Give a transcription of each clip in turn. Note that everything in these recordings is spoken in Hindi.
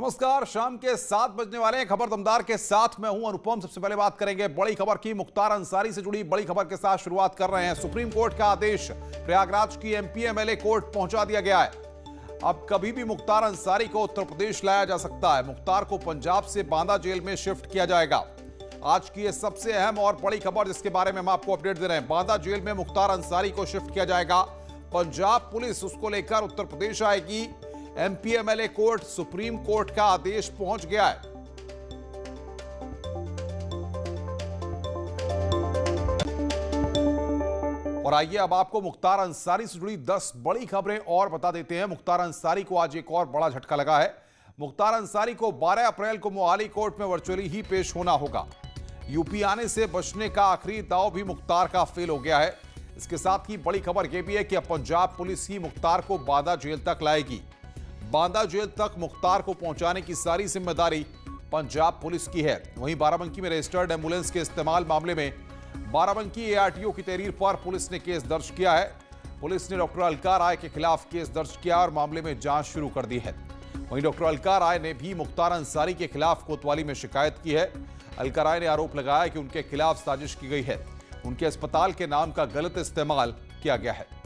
नमस्कार। शाम के 7 बजने वाले हैं। खबर दमदार के साथ मैं हूं अनुपम। सबसे पहले बात करेंगे बड़ी खबर की। मुख्तार अंसारी से जुड़ी बड़ी खबर के साथ शुरुआत कर रहे हैं। सुप्रीम कोर्ट का आदेश प्रयागराज की एमपी एमएलए कोर्ट पहुंचा दिया गया है। अब कभी भी मुख्तार अंसारी को उत्तर प्रदेश लाया जा सकता है। मुख्तार को पंजाब से बांदा जेल में शिफ्ट किया जाएगा। आज की यह सबसे अहम और बड़ी खबर जिसके बारे में हम आपको अपडेट दे रहे हैं। बांदा जेल में मुख्तार अंसारी को शिफ्ट किया जाएगा। पंजाब पुलिस उसको लेकर उत्तर प्रदेश आएगी। MP MLA court supreme court का आदेश पहुंच गया है। और आइए अब आपको मुख्तार अंसारी से जुड़ी 10 बड़ी खबरें और बता देते हैं। मुख्तार अंसारी को आज एक और बड़ा झटका लगा है। मुख्तार अंसारी को 12 अप्रैल को मोहाली कोर्ट में वर्चुअली ही पेश होना होगा। यूपी आने से बचने का आखिरी दांव भी मुख्तार का फेल हो गया है। इसके साथ ही बड़ी खबर यह भी है कि अब पंजाब पुलिस ही मुख्तार को बांदा जेल तक लाएगी। बांदा जेल तक मुख्तार को पहुंचाने की सारी जिम्मेदारी पंजाब पुलिस की है। वहीं बाराबंकी में रजिस्टर्ड एम्बुलेंस के इस्तेमाल मामले में बाराबंकी एआरटीओ की तहरीर पर पुलिस ने केस दर्ज किया है। पुलिस ने डॉक्टर अलका राय के खिलाफ केस दर्ज किया और मामले में जांच शुरू कर दी है। वहीं डॉक्टर अलका राय ने भी मुख्तार अंसारी के खिलाफ कोतवाली में शिकायत की है। अलका राय ने आरोप लगाया कि उनके खिलाफ साजिश की गई है। उनके अस्पताल के नाम का गलत इस्तेमाल किया गया है।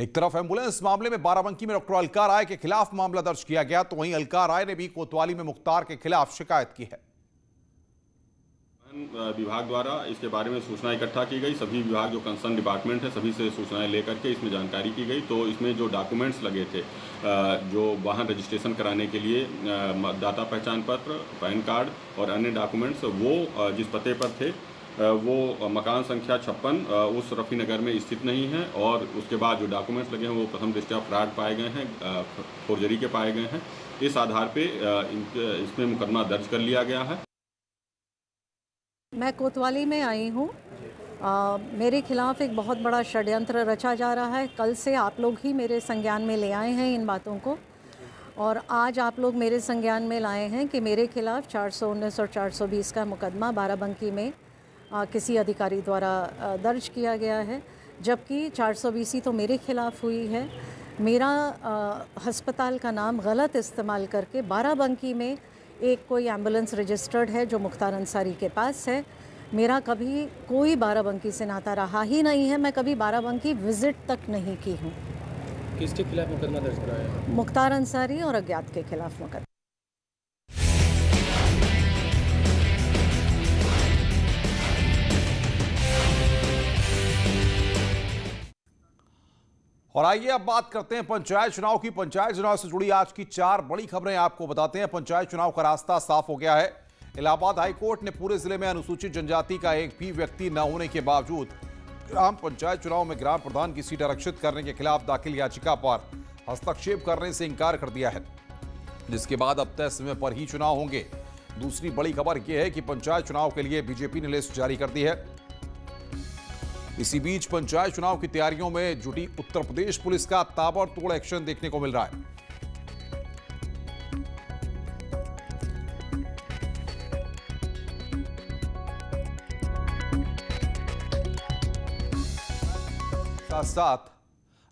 एक तरफ एम्बुलेंस मामले में बाराबंकी में डॉक्टर अलका राय के खिलाफ मामला दर्ज किया गया, तो वहीं अलका राय ने भी कोतवाली में मुख्तार के खिलाफ शिकायत की है। विभाग द्वारा इसके बारे में सूचना इकट्ठा की गई। सभी विभाग जो कंसर्न डिपार्टमेंट है सभी से सूचनाएं लेकर के इसमें जानकारी की गई। तो इसमें जो डॉक्यूमेंट्स लगे थे, जो वाहन रजिस्ट्रेशन कराने के लिए दाता पहचान पत्र, पैन कार्ड और अन्य डॉक्यूमेंट्स, वो जिस पते पर थे वो मकान संख्या 56 उस रफ़ी नगर में स्थित नहीं है। और उसके बाद जो डॉक्यूमेंट्स लगे हैं वो प्रथम दृष्टया फ्रॉड पाए गए हैं, फोर्जरी के पाए गए हैं। इस आधार पे इसमें मुकदमा दर्ज कर लिया गया है। मैं कोतवाली में आई हूँ। मेरे खिलाफ एक बहुत बड़ा षड्यंत्र रचा जा रहा है। कल से आप लोग ही मेरे संज्ञान में ले आए हैं इन बातों को, और आज आप लोग मेरे संज्ञान में लाए हैं कि मेरे खिलाफ 419 और 420 का मुकदमा बाराबंकी में किसी अधिकारी द्वारा दर्ज किया गया है, जबकि 420 तो मेरे खिलाफ हुई है। मेरा अस्पताल का नाम गलत इस्तेमाल करके बाराबंकी में एक कोई एम्बुलेंस रजिस्टर्ड है जो मुख्तार अंसारी के पास है। मेरा कभी कोई बाराबंकी से नाता रहा ही नहीं है। मैं कभी बाराबंकी विजिट तक नहीं की हूँ। किसके खिलाफ मुकदमा दर्ज कराया है? मुख्तार अंसारी और अज्ञात के खिलाफ मुकदमा। और आइए अब बात करते हैं पंचायत चुनाव की। पंचायत चुनाव से जुड़ी आज की 4 बड़ी खबरें आपको बताते हैं। पंचायत चुनाव का रास्ता साफ हो गया है। इलाहाबाद हाईकोर्ट ने पूरे जिले में अनुसूचित जनजाति का एक भी व्यक्ति न होने के बावजूद ग्राम पंचायत चुनाव में ग्राम प्रधान की सीट आरक्षित करने के खिलाफ दाखिल याचिका पर हस्तक्षेप करने से इंकार कर दिया है, जिसके बाद अब तय समय पर ही चुनाव होंगे। दूसरी बड़ी खबर यह है कि पंचायत चुनाव के लिए बीजेपी ने लिस्ट जारी कर दी है। इसी बीच पंचायत चुनाव की तैयारियों में जुटी उत्तर प्रदेश पुलिस का ताबड़तोड़ एक्शन देखने को मिल रहा है। साथ साथ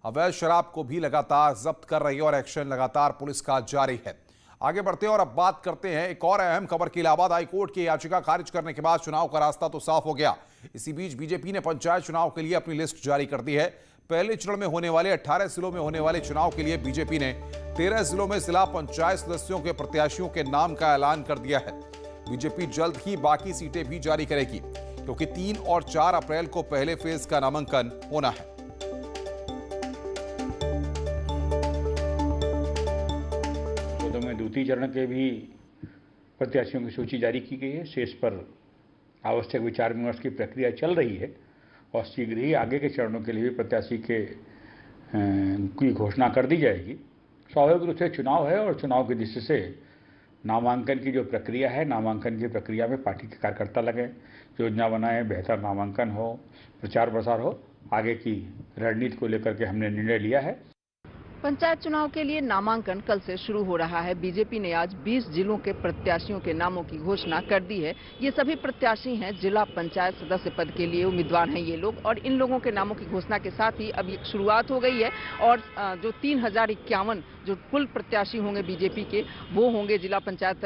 अवैध शराब को भी लगातार जब्त कर रही है और एक्शन लगातार पुलिस का जारी है। आगे बढ़ते हैं और अब बात करते हैं एक और अहम खबर की। इलाहाबाद हाईकोर्ट की याचिका खारिज करने के बाद चुनाव का रास्ता तो साफ हो गया। इसी बीच बीजेपी ने पंचायत चुनाव के लिए अपनी लिस्ट जारी कर दी है। पहले चरण में होने वाले 18 जिलों में होने वाले चुनाव के लिए बीजेपी ने 13 जिलों में जिला पंचायत सदस्यों के प्रत्याशियों के नाम का ऐलान कर दिया है। बीजेपी जल्द ही बाकी सीटें भी जारी करेगी, क्योंकि 3 और 4 अप्रैल को पहले फेज का नामांकन होना है। में द्वितीय चरण के भी प्रत्याशियों की सूची जारी की गई है। शेष पर आवश्यक विचार विमर्श की प्रक्रिया चल रही है और शीघ्र ही आगे के चरणों के लिए भी प्रत्याशी की घोषणा कर दी जाएगी। स्वाभाविक रूप से चुनाव है और चुनाव की दृष्टि से नामांकन की जो प्रक्रिया है, नामांकन की प्रक्रिया में पार्टी के कार्यकर्ता लगे, योजना बनाएं, बेहतर नामांकन हो, प्रचार प्रसार हो। आगे की रणनीति को लेकर के हमने निर्णय लिया है। पंचायत चुनाव के लिए नामांकन कल से शुरू हो रहा है। बीजेपी ने आज 20 जिलों के प्रत्याशियों के नामों की घोषणा कर दी है। ये सभी प्रत्याशी हैं, जिला पंचायत सदस्य पद के लिए उम्मीदवार हैं ये लोग, और इन लोगों के नामों की घोषणा के साथ ही अब ये शुरुआत हो गई है। और जो 3051 जो कुल प्रत्याशी होंगे बीजेपी के, वो होंगे जिला पंचायत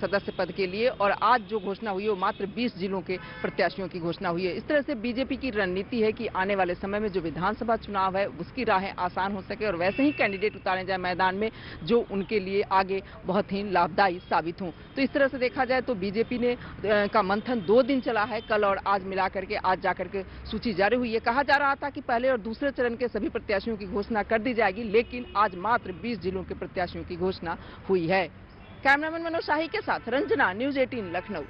सदस्य पद के लिए। और आज जो घोषणा हुई है वो मात्र 20 जिलों के प्रत्याशियों की घोषणा हुई है। इस तरह से बीजेपी की रणनीति है कि आने वाले समय में जो विधानसभा चुनाव है उसकी राहें आसान हो सके और वैसे ही कैंडिडेट उतारे जाए मैदान में जो उनके लिए आगे बहुत ही लाभदायी साबित हों। तो इस तरह से देखा जाए तो बीजेपी ने का मंथन 2 दिन चला है, कल और आज मिला करके आज जाकर के सूची जारी हुई है। कहा जा रहा था कि पहले और दूसरे चरण के सभी प्रत्याशियों की घोषणा कर दी जाएगी, लेकिन आज मात्र 20 जिलों के प्रत्याशियों की घोषणा हुई है। कैमरामैन मनोज शाही के साथ रंजना, न्यूज 18 लखनऊ।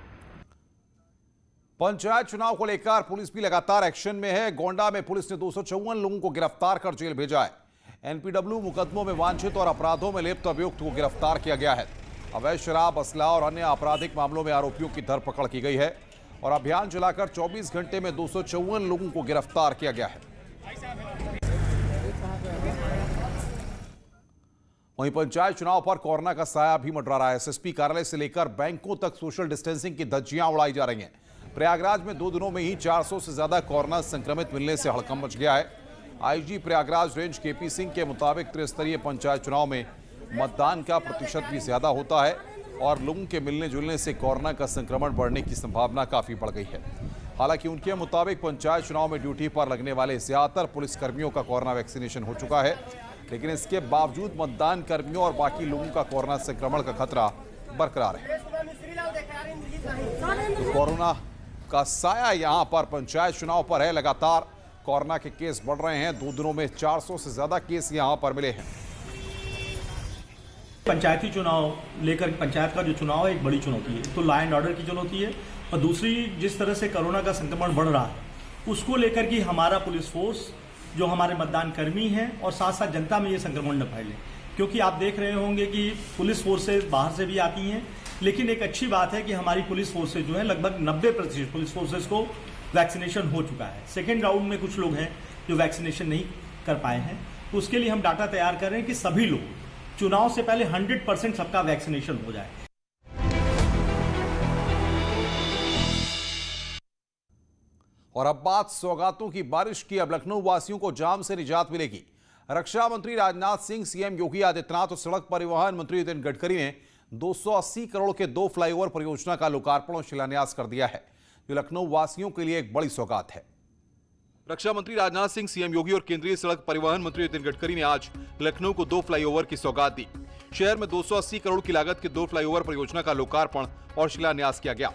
पंचायत चुनाव को लेकर पुलिस भी लगातार एक्शन में है। गोंडा में पुलिस ने 254 लोगों को गिरफ्तार कर जेल भेजा है। एनपीडब्ल्यू मुकदमों में वांछित और अपराधों में लिप्त अभियुक्त को गिरफ्तार किया गया है। अवैध शराब, असला और अन्य आपराधिक मामलों में आरोपियों की धरपकड़ की गई है और अभियान चलाकर 24 घंटे में 254 लोगों को गिरफ्तार किया गया है। वहीं पंचायत चुनाव पर कोरोना का साया भी मंडरा रहा है। एसएसपी कार्यालय से लेकर बैंकों तक सोशल डिस्टेंसिंग की धज्जियां उड़ाई जा रही हैं। प्रयागराज में 2 दिनों में ही 400 से ज्यादा कोरोना संक्रमित मिलने से हड़कंप मच गया है। IG Prayagraj range KP Singh के मुताबिक त्रिस्तरीय पंचायत चुनाव में मतदान का प्रतिशत भी ज्यादा होता है और लोगों के मिलने जुलने से कोरोना का संक्रमण बढ़ने की संभावना काफी बढ़ गई है। हालांकि उनके मुताबिक पंचायत चुनाव में ड्यूटी पर लगने वाले ज्यादातर पुलिसकर्मियों का कोरोना वैक्सीनेशन हो चुका है, लेकिन इसके बावजूद मतदान कर्मियों और बाकी लोगों का कोरोना संक्रमण का खतरा बरकरार है। तो कोरोना का साया यहां पर पंचायत चुनाव पर है। लगातार कोरोना के केस बढ़ रहे हैं। 2 दिनों में 400 से ज्यादा केस यहां पर मिले हैं। पंचायती चुनाव लेकर पंचायत का जो चुनाव है एक बड़ी चुनौती है। तो लॉ एंड ऑर्डर की चुनौती है और दूसरी जिस तरह से कोरोना का संक्रमण बढ़ रहा है उसको लेकर कि हमारा पुलिस फोर्स, जो हमारे मतदान कर्मी हैं और साथ साथ जनता में ये संक्रमण न फैले, क्योंकि आप देख रहे होंगे कि पुलिस फोर्सेज बाहर से भी आती हैं, लेकिन एक अच्छी बात है कि हमारी पुलिस फोर्सेज जो है लगभग 90% पुलिस फोर्सेज को वैक्सीनेशन हो चुका है। सेकेंड राउंड में कुछ लोग हैं जो वैक्सीनेशन नहीं कर पाए हैं, तो उसके लिए हम डाटा तैयार कर रहे हैं कि सभी लोग चुनाव से पहले 100% सबका वैक्सीनेशन हो जाए। और अब बात सौगातों की बारिश की। अब लखनऊ वासियों को जाम से निजात मिलेगी। रक्षा मंत्री राजनाथ सिंह, सीएम योगी आदित्यनाथ और सड़क परिवहन मंत्री नितिन गडकरी ने 280 करोड़ के 2 फ्लाईओवर परियोजना का लोकार्पण और शिलान्यास कर दिया है, जो लखनऊ वासियों के लिए एक बड़ी सौगात है। रक्षा मंत्री राजनाथ सिंह, सीएम योगी और केंद्रीय सड़क परिवहन मंत्री नितिन गडकरी ने आज लखनऊ को 2 फ्लाईओवर की सौगात दी। शहर में 280 करोड़ की लागत के 2 फ्लाईओवर परियोजना का लोकार्पण और शिलान्यास किया गया।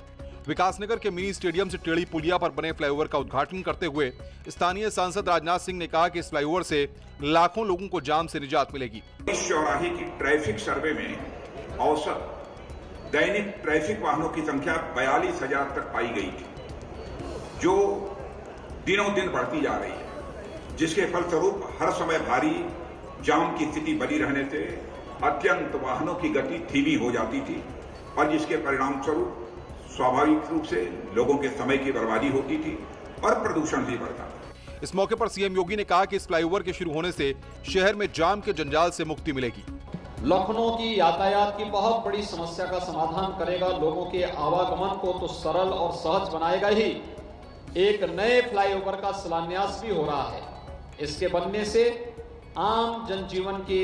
विकासनगर के मिनी स्टेडियम से टेढ़ी पुलिया पर बने फ्लाईओवर का उद्घाटन करते हुए स्थानीय सांसद राजनाथ सिंह ने कहा कि इस फ्लाईओवर से लाखों लोगों को जाम से निजात मिलेगी। इस चौराहे की ट्रैफिक सर्वे में औसत दैनिक ट्रैफिक वाहनों की संख्या 42,000 तक पाई गई थी, जो दिनों दिन बढ़ती जा रही है, जिसके फलस्वरूप हर समय भारी जाम की स्थिति बनी रहने से अत्यंत वाहनों की गति धीमी हो जाती थी और जिसके परिणाम स्वरूप स्वाभाविक रूप से लोगों के समय की बर्बादी होती थी और प्रदूषण भी बढ़ता था। इस मौके पर सीएम योगी ने कहा कि इस फ्लाईओवर के शुरू होने से शहर में जाम के जंजाल से मुक्ति मिलेगी। लखनऊ की यातायात की बहुत बड़ी समस्या का समाधान करेगा, लोगों के आवागमन को तो सरल और सहज बनाएगा ही। एक नए फ्लाईओवर का शिलान्यास भी हो रहा है। इसके बनने से आम जनजीवन के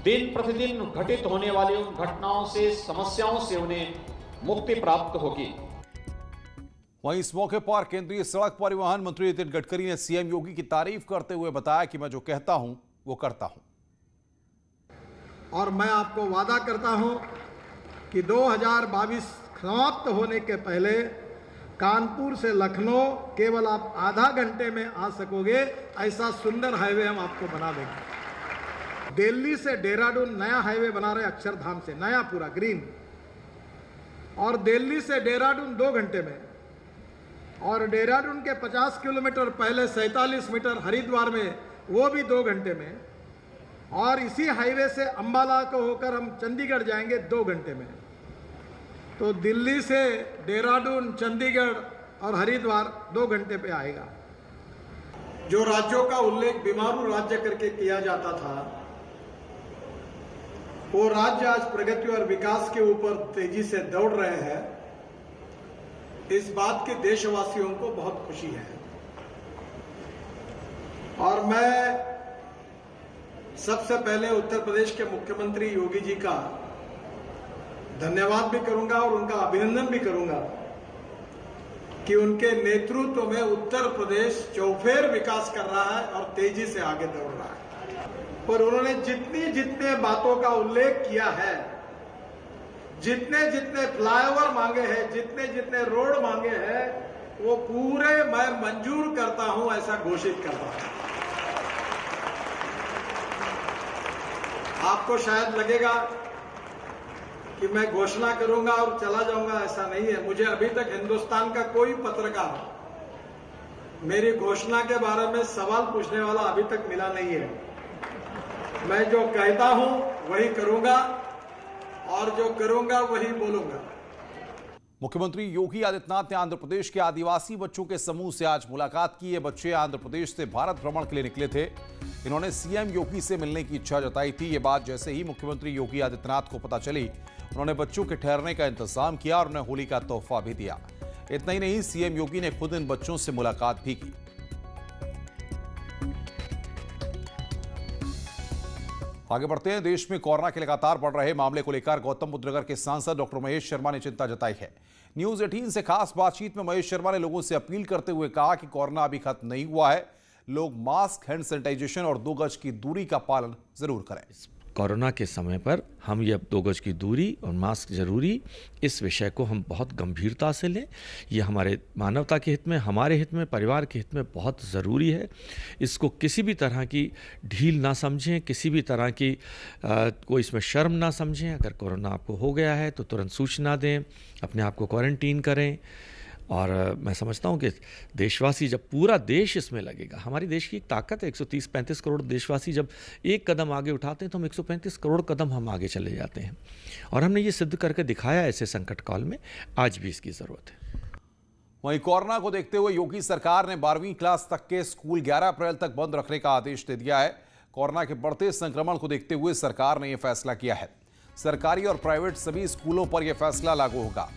दिन प्रतिदिन घटित होने वाली उन घटनाओं से, समस्याओं से उन्हें मुक्ति प्राप्त होगी। वहीं इस मौके पर केंद्रीय सड़क परिवहन मंत्री नितिन गडकरी ने सीएम योगी की तारीफ करते हुए बताया कि मैं जो कहता हूं वो करता हूं। और मैं आपको वादा करता हूं कि 2022 समाप्त होने के पहले कानपुर से लखनऊ केवल आप आधा घंटे में आ सकोगे, ऐसा सुंदर हाईवे हम आपको बना देंगे। दिल्ली से देहरादून नया हाईवे बना रहे अक्षरधाम से, नया पूरा ग्रीन, और दिल्ली से देहरादून 2 घंटे में, और देहरादून के 50 किलोमीटर पहले 47 मीटर हरिद्वार में वो भी 2 घंटे में, और इसी हाईवे से अंबाला को होकर हम चंडीगढ़ जाएंगे 2 घंटे में। तो दिल्ली से देहरादून, चंडीगढ़ और हरिद्वार 2 घंटे पे आएगा। जो राज्यों का उल्लेख बीमारू राज्य करके किया जाता था, वो राज्य आज प्रगति और विकास के ऊपर तेजी से दौड़ रहे हैं। इस बात की देशवासियों को बहुत खुशी है और मैं सबसे पहले उत्तर प्रदेश के मुख्यमंत्री योगी जी का धन्यवाद भी करूंगा और उनका अभिनंदन भी करूंगा कि उनके नेतृत्व में उत्तर प्रदेश चौफेर विकास कर रहा है और तेजी से आगे दौड़ रहा है। पर उन्होंने जितने बातों का उल्लेख किया है, जितने फ्लाईओवर मांगे हैं, जितने रोड मांगे हैं, वो पूरे मैं मंजूर करता हूं, ऐसा घोषित करता हूं। आपको शायद लगेगा कि मैं घोषणा करूंगा और चला जाऊंगा, ऐसा नहीं है। मुझे अभी तक हिंदुस्तान का कोई पत्रकार मेरी घोषणा के बारे में सवाल पूछने वाला अभी तक मिला नहीं है। मैं जो कहता हूं वही करूंगा और जो करूंगा वही बोलूंगा। मुख्यमंत्री योगी आदित्यनाथ ने आंध्र प्रदेश के आदिवासी बच्चों के समूह से आज मुलाकात की। ये बच्चे आंध्र प्रदेश से भारत भ्रमण के लिए निकले थे। इन्होंने सीएम योगी से मिलने की इच्छा जताई थी। ये बात जैसे ही मुख्यमंत्री योगी आदित्यनाथ को पता चली, उन्होंने बच्चों के ठहरने का इंतजाम किया और उन्हें होली का तोहफा भी दिया। इतना ही नहीं, सीएम योगी ने खुद इन बच्चों से मुलाकात भी की। आगे बढ़ते हैं। देश में कोरोना के लगातार बढ़ रहे मामले को लेकर गौतम बुद्ध नगर के सांसद डॉक्टर महेश शर्मा ने चिंता जताई है। न्यूज 18 से खास बातचीत में महेश शर्मा ने लोगों से अपील करते हुए कहा कि कोरोना अभी खत्म नहीं हुआ है, लोग मास्क, हैंड सैनिटाइजेशन और 2 गज की दूरी का पालन जरूर करें। कोरोना के समय पर हम ये 2 गज की दूरी और मास्क जरूरी, इस विषय को हम बहुत गंभीरता से लें। ये हमारे मानवता के हित में, हमारे हित में, परिवार के हित में बहुत ज़रूरी है। इसको किसी भी तरह की ढील ना समझें, किसी भी तरह की कोई इसमें शर्म ना समझें। अगर कोरोना आपको हो गया है तो तुरंत सूचना दें, अपने आप को क्वारंटीन करें। और मैं समझता हूँ कि देशवासी, जब पूरा देश इसमें लगेगा, हमारी देश की एक ताकत है, 130-135 करोड़ देशवासी जब एक कदम आगे उठाते हैं तो हम 135 करोड़ कदम हम आगे चले जाते हैं। और हमने ये सिद्ध करके दिखाया ऐसे संकट काल में, आज भी इसकी ज़रूरत है। वहीं कोरोना को देखते हुए योगी सरकार ने 12वीं क्लास तक के स्कूल 11 अप्रैल तक बंद रखने का आदेश दे दिया है। कोरोना के बढ़ते संक्रमण को देखते हुए सरकार ने यह फैसला किया है। सरकारी और प्राइवेट सभी स्कूलों पर यह फैसला लागू होगा।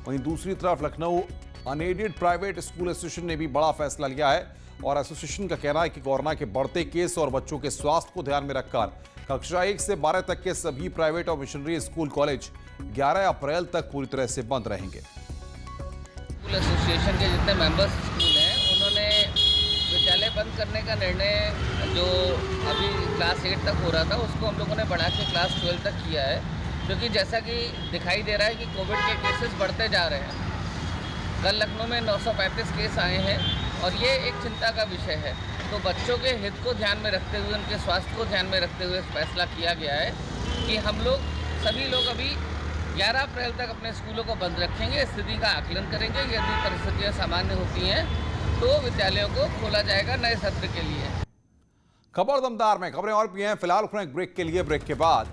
वहीं दूसरी तरफ Lucknow unaided private school association ने भी बड़ा फैसला लिया है और एसोसिएशन का कहना है कि कोरोना के बढ़ते केस और बच्चों के स्वास्थ्य को ध्यान में रखकर कक्षा 1 से 12 तक के सभी प्राइवेट और मिशनरी स्कूल कॉलेज 11 अप्रैल तक पूरी तरह से बंद रहेंगे। स्कूल एसोसिएशन के जितने मेंबर्स स्कूल हैं, उन्होंने विद्यालय बंद करने का निर्णय जो अभी क्लास 8 तक हो रहा था, उसको हम लोगों ने बढ़ा के क्लास 12 तक किया है, क्योंकि जैसा कि दिखाई दे रहा है कि कोविड के केसेस बढ़ते जा रहे हैं। कल लखनऊ में 935 केस आए हैं और ये एक चिंता का विषय है। तो बच्चों के हित को ध्यान में रखते हुए, उनके स्वास्थ्य को ध्यान में रखते हुए फैसला किया गया है कि हम लोग सभी लोग अभी 11 अप्रैल तक अपने स्कूलों को बंद रखेंगे। स्थिति का आकलन करेंगे, यदि परिस्थितियाँ सामान्य होती हैं तो विद्यालयों को खोला जाएगा नए सत्र के लिए। खबर दमदार में खबरें और भी हैं। फिलहाल ब्रेक के लिए, ब्रेक के बाद